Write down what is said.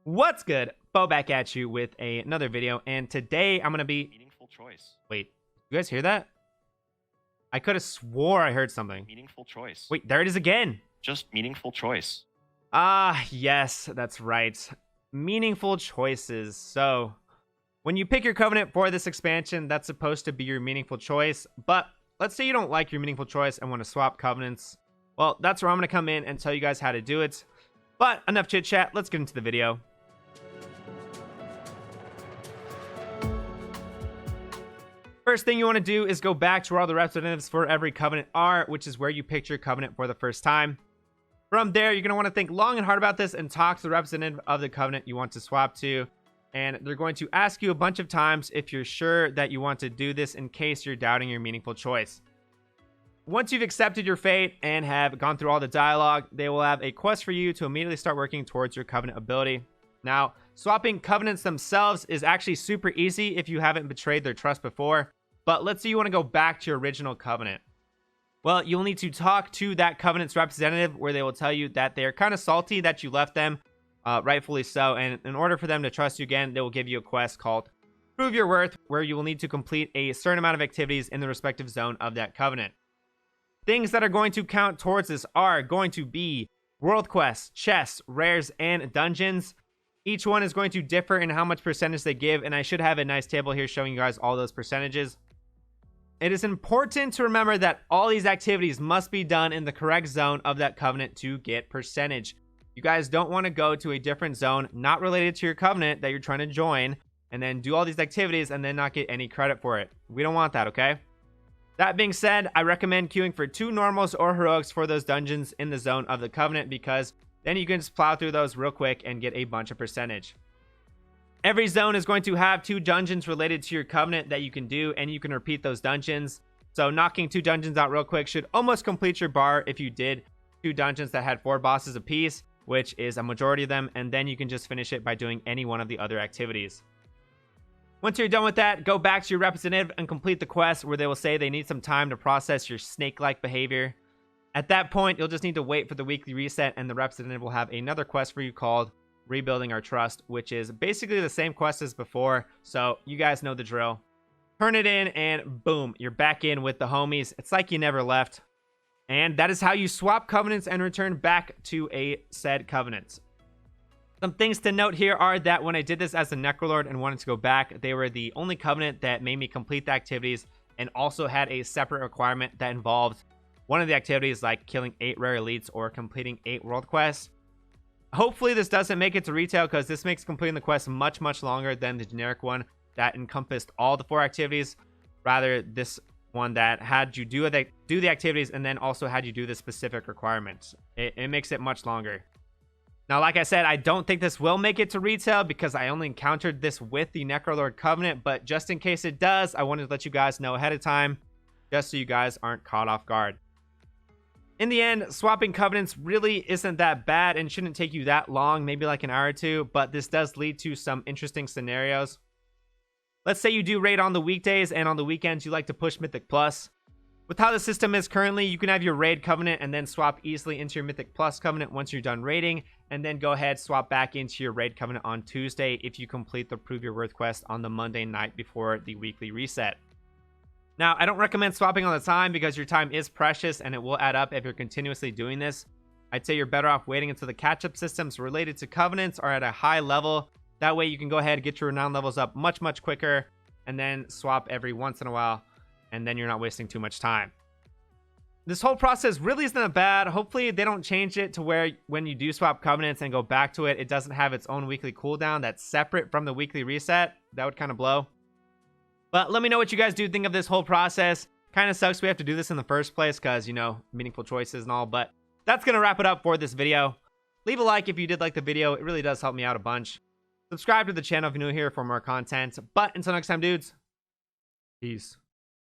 What's good? Bo back at you with another video, and today I'm gonna be Meaningful choice. wait, you guys hear that? I could have swore I heard something. Meaningful choice. Wait, there it is again. Just meaningful choice. Ah, yes, that's right. Meaningful choices. So, when you pick your covenant for this expansion, that's supposed to be your meaningful choice. But let's say you don't like your meaningful choice and want to swap covenants. Well, that's where I'm gonna come in and tell you guys how to do it. But enough chit chat. Let's get into the video. First thing you want to do is go back to where all the representatives for every covenant are, which is where you picked your covenant for the first time. From there, you're going to want to think long and hard about this and talk to the representative of the covenant you want to swap to. And they're going to ask you a bunch of times if you're sure that you want to do this in case you're doubting your meaningful choice. Once you've accepted your fate and have gone through all the dialogue, they will have a quest for you to immediately start working towards your covenant ability. Now, swapping covenants themselves is actually super easy if you haven't betrayed their trust before. But let's say you want to go back to your original covenant. Well, you'll need to talk to that covenant's representative where they will tell you that they're kind of salty that you left them, rightfully so. And in order for them to trust you again, they will give you a quest called Prove Your Worth, where you will need to complete a certain amount of activities in the respective zone of that covenant. Things that are going to count towards this are going to be world quests, chests, rares, and dungeons. Each one is going to differ in how much percentage they give, and I should have a nice table here showing you guys all those percentages. It is important to remember that all these activities must be done in the correct zone of that covenant to get percentage. You guys don't want to go to a different zone not related to your covenant that you're trying to join and then do all these activities and then not get any credit for it. We don't want that, okay? That being said, I recommend queuing for 2 normals or heroics for those dungeons in the zone of the covenant because then you can just plow through those real quick and get a bunch of percentage. Every zone is going to have 2 dungeons related to your covenant that you can do, and you can repeat those dungeons. So knocking 2 dungeons out real quick should almost complete your bar if you did 2 dungeons that had 4 bosses apiece, which is a majority of them, and then you can just finish it by doing any one of the other activities. Once you're done with that, go back to your representative and complete the quest where they will say they need some time to process your snake-like behavior. At that point, you'll just need to wait for the weekly reset, and the representative will have another quest for you called Rebuilding Our Trust, which is basically the same quest as before, so you guys know the drill. Turn it in and boom, you're back in with the homies. It's like you never left. And that is how you swap covenants and return back to a said covenant. Some things to note here are that when I did this as a Necrolord and wanted to go back, they were the only covenant that made me complete the activities and also had a separate requirement that involved one of the activities like killing 8 rare elites or completing 8 world quests. Hopefully this doesn't make it to retail because this makes completing the quest much longer than the generic one that encompassed all the 4 activities. Rather, this one that had you do the activities and then also had you do the specific requirements. It makes it much longer. Now, like I said, I don't think this will make it to retail because I only encountered this with the Necrolord Covenant, but just in case it does, I wanted to let you guys know ahead of time just so you guys aren't caught off guard. In the end, swapping covenants really isn't that bad and shouldn't take you that long, maybe like an hour or 2, but this does lead to some interesting scenarios. Let's say you do raid on the weekdays and on the weekends you like to push Mythic Plus. With how the system is currently, you can have your raid covenant and then swap easily into your Mythic Plus covenant once you're done raiding, and then go ahead swap back into your raid covenant on Tuesday if you complete the Prove Your Worth quest on the Monday night before the weekly reset. Now, I don't recommend swapping all the time because your time is precious and it will add up if you're continuously doing this. I'd say you're better off waiting until the catch-up systems related to covenants are at a high level. That way you can go ahead and get your renown levels up much quicker and then swap every once in a while, and then you're not wasting too much time. This whole process really isn't that bad. Hopefully they don't change it to where when you do swap covenants and go back to it, it doesn't have its own weekly cooldown that's separate from the weekly reset. That would kind of blow. But let me know what you guys do think of this whole process. Kind of sucks we have to do this in the first place because, you know, meaningful choices and all. But that's going to wrap it up for this video. Leave a like if you did like the video. It really does help me out a bunch. Subscribe to the channel if you're new here for more content. But until next time, dudes. Peace.